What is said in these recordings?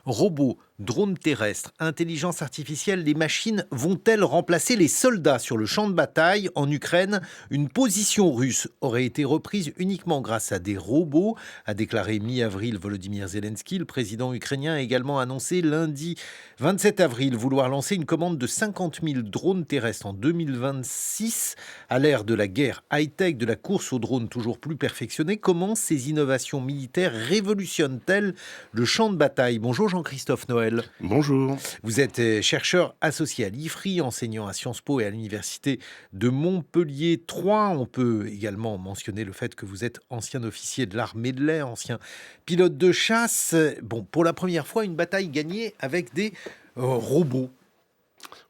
Robots, drones terrestres, intelligence artificielle, les machines vont-elles remplacer les soldats sur le champ de bataille en Ukraine? Une position russe aurait été reprise uniquement grâce à des robots, a déclaré mi-avril Volodymyr Zelensky. Le président ukrainien a également annoncé lundi 27 avril vouloir lancer une commande de 50 000 drones terrestres en 2026. À l'ère de la guerre high-tech, de la course aux drones toujours plus perfectionnés, comment ces innovations militaires révolutionnent-elles le champ de bataille? Bonjour Jean-Christophe Noël. Bonjour. Vous êtes chercheur associé à l'IFRI, enseignant à Sciences Po et à l'université de Montpellier 3. On peut également mentionner le fait que vous êtes ancien officier de l'armée de l'air, ancien pilote de chasse. Bon, pour la première fois, une bataille gagnée avec des robots.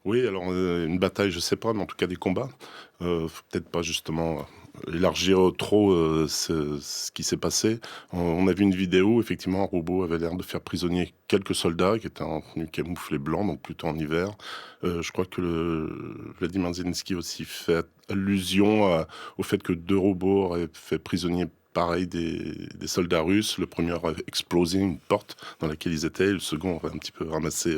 Oui, alors une bataille, je sais pas, mais en tout cas des combats. Faut peut-être pas justement élargir trop ce qui s'est passé. On a vu une vidéo, effectivement, un robot avait l'air de faire prisonnier quelques soldats qui étaient en tenue camouflée blanc, donc plutôt en hiver. Je crois que Vladimir Zelensky aussi fait allusion au fait que 2 robots auraient fait prisonnier pareil des soldats russes. Le premier a explosé une porte dans laquelle ils étaient. Le second aurait un petit peu ramassé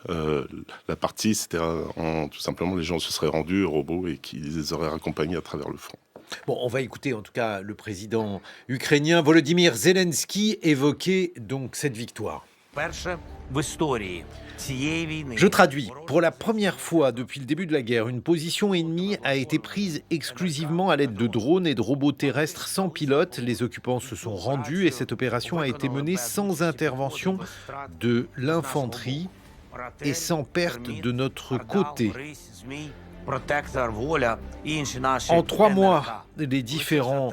la partie. C'était tout simplement les gens se seraient rendus aux robots et qui les auraient raccompagnés à travers le front. Bon, on va écouter en tout cas le président ukrainien Volodymyr Zelensky évoquer donc cette victoire. Je traduis. Pour la première fois depuis le début de la guerre, une position ennemie a été prise exclusivement à l'aide de drones et de robots terrestres sans pilote. Les occupants se sont rendus et cette opération a été menée sans intervention de l'infanterie et sans perte de notre côté. En 3 mois, les différents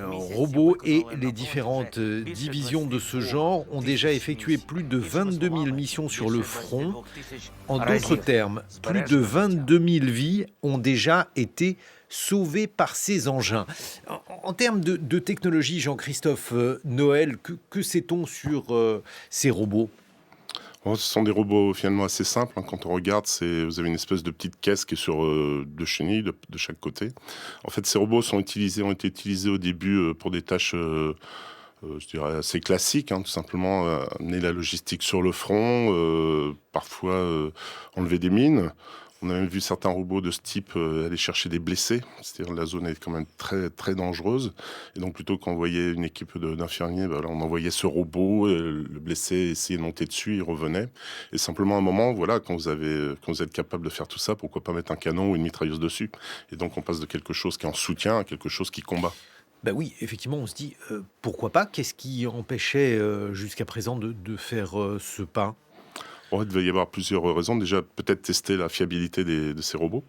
robots et les différentes divisions de ce genre ont déjà effectué plus de 22 000 missions sur le front. En d'autres termes, plus de 22 000 vies ont déjà été sauvées par ces engins. En termes de technologie, Jean-Christophe Noël, que sait-on sur ces robots ? Ce sont des robots finalement assez simples. Quand on regarde, vous avez une espèce de petite caisse qui est sur 2 chenilles de chaque côté. En fait, ces robots ont été utilisés au début pour des tâches, je dirais, assez classiques. Tout simplement amener la logistique sur le front, parfois enlever des mines. On a même vu certains robots de ce type aller chercher des blessés. C'est-à-dire la zone est quand même très, très dangereuse. Et donc plutôt qu'envoyer une équipe d'infirmiers, là, on envoyait ce robot, le blessé essayait de monter dessus, il revenait. Et simplement à un moment, voilà, quand vous êtes capable de faire tout ça, pourquoi pas mettre un canon ou une mitrailleuse dessus? Et donc on passe de quelque chose qui est en soutien à quelque chose qui combat. Ben oui, effectivement, on se dit pourquoi pas? Qu'est-ce qui empêchait jusqu'à présent de faire ce pas? Il devait y avoir plusieurs raisons. Déjà, peut-être tester la fiabilité de ces robots,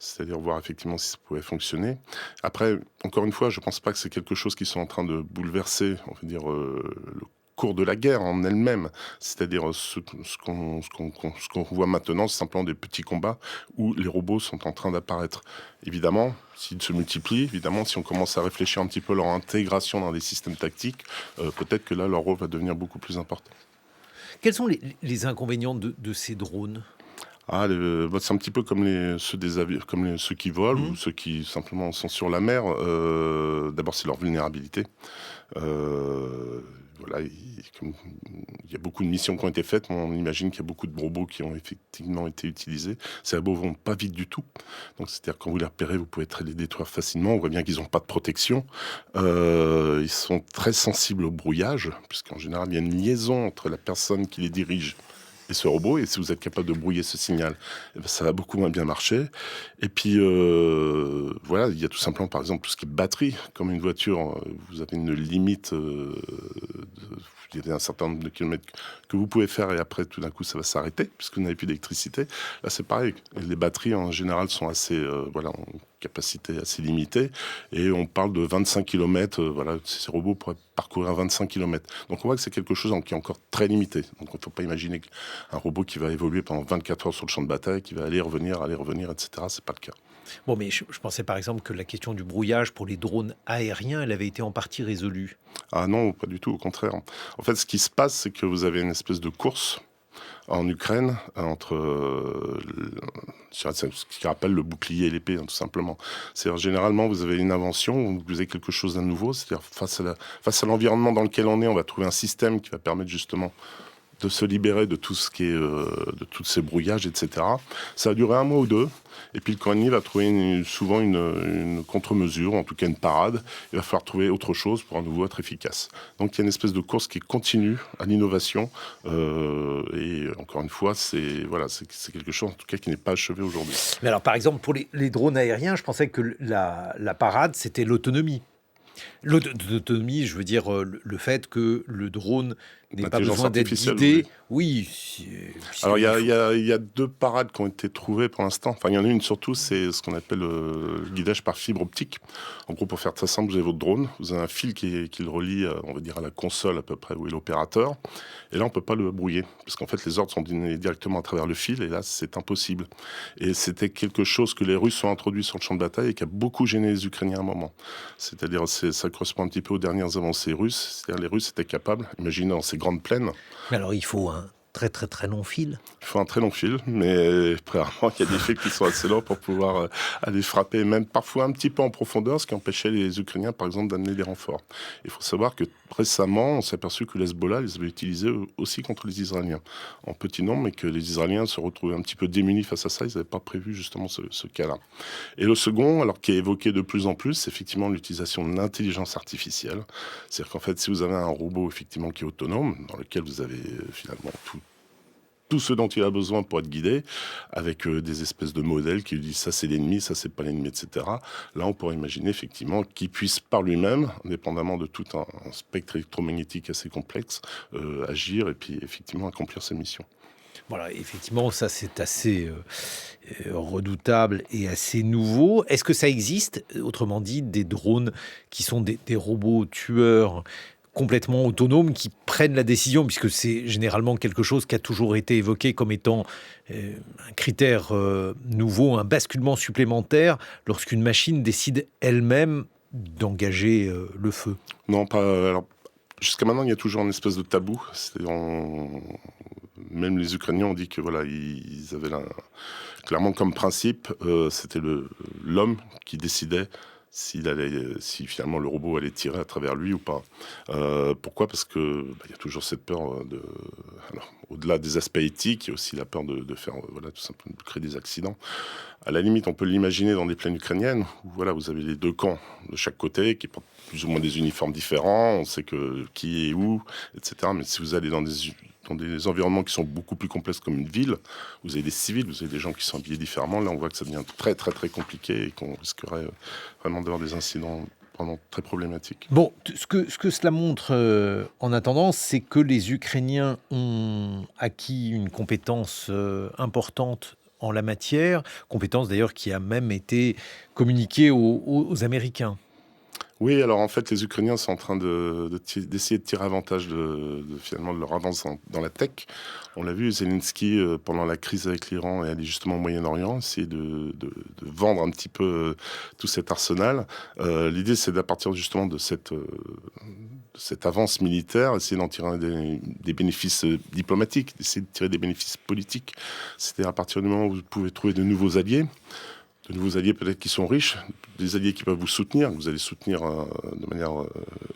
c'est-à-dire voir effectivement si ça pouvait fonctionner. Après, encore une fois, je ne pense pas que c'est quelque chose qui sont en train de bouleverser, on va dire, le cours de la guerre en elle-même. C'est-à-dire ce qu'on voit maintenant, c'est simplement des petits combats où les robots sont en train d'apparaître. Évidemment, s'ils se multiplient, évidemment, si on commence à réfléchir un petit peu à leur intégration dans des systèmes tactiques, peut-être que là, leur rôle va devenir beaucoup plus important. Quels sont les inconvénients de ces drones? C'est un petit peu comme ceux des avions, comme ceux qui volent ou Mmh. ceux qui simplement sont sur la mer. D'abord, c'est leur vulnérabilité. Voilà, il y a beaucoup de missions qui ont été faites. On imagine qu'il y a beaucoup de robots qui ont effectivement été utilisés. Ces robots vont pas vite du tout. Donc, c'est-à-dire quand vous les repérez, vous pouvez les détruire facilement. On voit bien qu'ils n'ont pas de protection. Ils sont très sensibles au brouillage, puisqu'en général, il y a une liaison entre la personne qui les dirige et ce robot, et si vous êtes capable de brouiller ce signal, ça va beaucoup moins bien marcher. Et puis, voilà, il y a tout simplement, par exemple, tout ce qui est batterie. Comme une voiture, vous avez une limite, il y a un certain nombre de kilomètres que vous pouvez faire, et après, tout d'un coup, ça va s'arrêter, puisque vous n'avez plus d'électricité. Là, c'est pareil. Les batteries, en général, sont assez, en capacité assez limitée, et on parle de 25 km, ces robots pourraient parcourir 25 km. Donc on voit que c'est quelque chose qui est encore très limité. Donc il ne faut pas imaginer un robot qui va évoluer pendant 24 heures sur le champ de bataille, qui va aller, revenir, etc. C'est pas le cas. Bon, mais je pensais par exemple que la question du brouillage pour les drones aériens, elle avait été en partie résolue. Ah non, pas du tout, au contraire. En fait, ce qui se passe, c'est que vous avez une espèce de course en Ukraine entre ce qui rappelle le bouclier et l'épée, tout simplement. C'est-à-dire, généralement, vous avez une invention, vous avez quelque chose de nouveau, c'est-à-dire face à l'environnement dans lequel on est, on va trouver un système qui va permettre justement de se libérer de tout ce qui est de tous ces brouillages, etc. Ça a duré 1 mois ou 2. Et puis le cordonnier va trouver souvent une contre-mesure, en tout cas une parade. Il va falloir trouver autre chose pour à nouveau être efficace. Donc il y a une espèce de course qui continue à l'innovation. Et encore une fois, c'est quelque chose en tout cas qui n'est pas achevé aujourd'hui. Mais alors, par exemple, pour les drones aériens, je pensais que la parade, c'était l'autonomie. L'autonomie, je veux dire le fait que le drone n'ait pas L'intelligence besoin d'être artificielle, guidé. oui. Oui. Alors il y a 2 parades qui ont été trouvées pour l'instant. Enfin, il y en a une surtout, c'est ce qu'on appelle le guidage par fibre optique. En gros, pour faire très simple, vous avez votre drone, vous avez un fil qui le relie, on va dire, à la console à peu près où est l'opérateur. Et là, on peut pas le brouiller, parce qu'en fait, les ordres sont donnés directement à travers le fil, et là, c'est impossible. Et c'était quelque chose que les Russes ont introduit sur le champ de bataille et qui a beaucoup gêné les Ukrainiens à un moment. C'est-à-dire, ça correspond un petit peu aux dernières avancées russes. C'est-à-dire, les Russes étaient capables, imaginez dans ces grandes plaines. Mais alors, il faut un très très très long fil. Il faut un très long fil, mais apparemment, il y a des fils qui sont assez longs pour pouvoir aller frapper, même parfois un petit peu en profondeur, ce qui empêchait les Ukrainiens, par exemple, d'amener des renforts. Il faut savoir que récemment, on s'est aperçu que l'Hezbollah les avait utilisés aussi contre les Israéliens, en petit nombre, mais que les Israéliens se retrouvaient un petit peu démunis face à ça. Ils n'avaient pas prévu justement ce cas-là. Et le second, alors qui est évoqué de plus en plus, c'est effectivement l'utilisation de l'intelligence artificielle. C'est-à-dire qu'en fait, si vous avez un robot effectivement qui est autonome, dans lequel vous avez finalement tout ce dont il a besoin pour être guidé, avec des espèces de modèles qui lui disent ça c'est l'ennemi, ça c'est pas l'ennemi, etc. Là, on pourrait imaginer effectivement qu'il puisse par lui-même, indépendamment de tout un spectre électromagnétique assez complexe, agir et puis effectivement accomplir ses missions. Voilà, effectivement, ça c'est assez redoutable et assez nouveau. Est-ce que ça existe, autrement dit, des drones qui sont des robots tueurs complètement autonomes qui prennent la décision, puisque c'est généralement quelque chose qui a toujours été évoqué comme étant un critère nouveau, un basculement supplémentaire lorsqu'une machine décide elle-même d'engager le feu? Non, pas. Alors, jusqu'à maintenant, il y a toujours une espèce de tabou. Même les Ukrainiens ont dit que voilà, ils avaient clairement comme principe, c'était l'homme qui décidait si finalement le robot allait tirer à travers lui ou pas. Pourquoi ? Parce que il y a toujours cette peur alors, au-delà des aspects éthiques, il y a aussi la peur de faire tout simplement de créer des accidents. À la limite, on peut l'imaginer dans des plaines ukrainiennes où voilà, vous avez les 2 camps de chaque côté qui portent plus ou moins des uniformes différents. On sait qui est où, etc. Mais si vous allez dans des environnements qui sont beaucoup plus complexes comme une ville, vous avez des civils, vous avez des gens qui sont habillés différemment. Là, on voit que ça devient très, très, très compliqué et qu'on risquerait vraiment d'avoir des incidents vraiment très problématiques. Bon, ce que cela montre en attendant, c'est que les Ukrainiens ont acquis une compétence importante en la matière, compétence d'ailleurs qui a même été communiquée aux Américains. Oui, alors en fait, les Ukrainiens sont en train d'essayer de tirer avantage finalement de leur avance dans la tech. On l'a vu, Zelensky, pendant la crise avec l'Iran, est allé justement au Moyen-Orient, essayer de vendre un petit peu tout cet arsenal. L'idée, c'est d'à partir justement de cette avance militaire, essayer d'en tirer des bénéfices diplomatiques, d'essayer de tirer des bénéfices politiques. C'est-à-dire à partir du moment où vous pouvez trouver de nouveaux alliés peut-être qui sont riches, des alliés qui peuvent vous soutenir, que vous allez soutenir de manière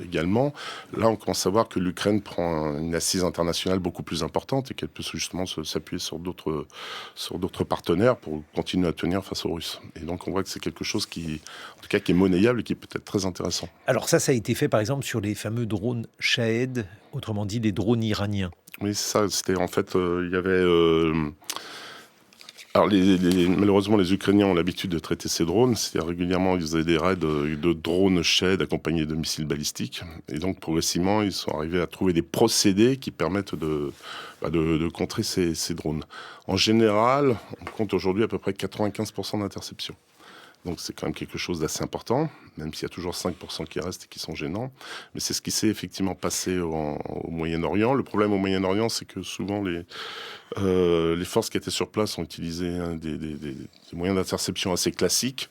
également. Là, on commence à voir que l'Ukraine prend une assise internationale beaucoup plus importante et qu'elle peut justement s'appuyer sur d'autres partenaires pour continuer à tenir face aux Russes. Et donc, on voit que c'est quelque chose qui est monnayable et qui est peut-être très intéressant. Alors ça a été fait par exemple sur les fameux drones Shahed, autrement dit les drones iraniens. Oui, c'est ça. C'était en fait, il y avait... Alors, malheureusement, les Ukrainiens ont l'habitude de traiter ces drones. C'est-à-dire régulièrement, ils faisaient des raids de drones Shahed accompagnés de missiles balistiques. Et donc, progressivement, ils sont arrivés à trouver des procédés qui permettent de contrer ces drones. En général, on compte aujourd'hui à peu près 95% d'interception. Donc c'est quand même quelque chose d'assez important, même s'il y a toujours 5% qui restent et qui sont gênants. Mais c'est ce qui s'est effectivement passé au Moyen-Orient. Le problème au Moyen-Orient, c'est que souvent les forces qui étaient sur place ont utilisé des moyens d'interception assez classiques,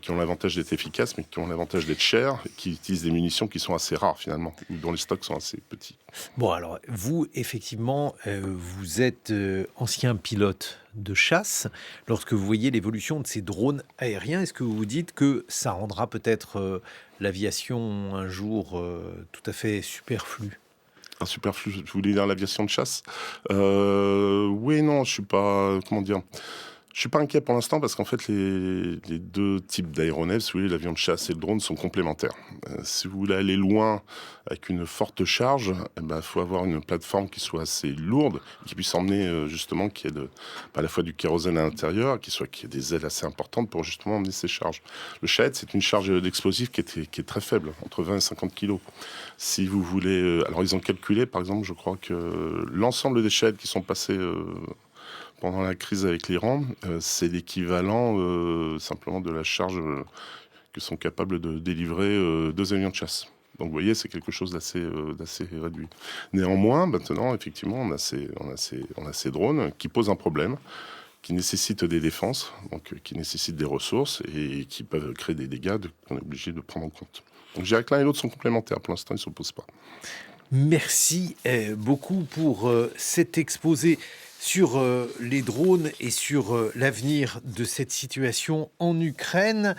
qui ont l'avantage d'être efficaces, mais qui ont l'avantage d'être chers, et qui utilisent des munitions qui sont assez rares finalement, dont les stocks sont assez petits. Bon alors, vous, effectivement, vous êtes ancien pilote de chasse. Lorsque vous voyez l'évolution de ces drones aériens, est-ce que vous vous dites que ça rendra peut-être l'aviation un jour tout à fait superflue ? Un superflu, vous voulez dire l'aviation de chasse? Oui, non, je suis pas, comment dire? Je suis pas inquiet pour l'instant parce qu'en fait, les 2 types d'aéronefs, si vous voulez, l'avion de chasse et le drone sont complémentaires. Si vous voulez aller loin avec une forte charge, faut avoir une plateforme qui soit assez lourde, qui puisse emmener, justement, qu'il y ait à la fois du kérosène à l'intérieur, qu'il y ait des ailes assez importantes pour justement emmener ces charges. Le Shahed, c'est une charge d'explosif qui est très faible, entre 20 et 50 kilos. Si vous voulez, alors ils ont calculé, par exemple, je crois que l'ensemble des Shahed qui sont passés, pendant la crise avec l'Iran, c'est l'équivalent, simplement de la charge, que sont capables de délivrer, 2 avions de chasse. Donc vous voyez, c'est quelque chose d'assez réduit. Néanmoins, maintenant, effectivement, on a ces drones qui posent un problème, qui nécessitent des défenses, donc qui nécessitent des ressources et qui peuvent créer des dégâts qu'on est obligé de prendre en compte. Donc je dirais que l'un et l'autre sont complémentaires. Pour l'instant, ils ne s'opposent pas. Merci beaucoup pour cet exposé sur les drones et sur l'avenir de cette situation en Ukraine.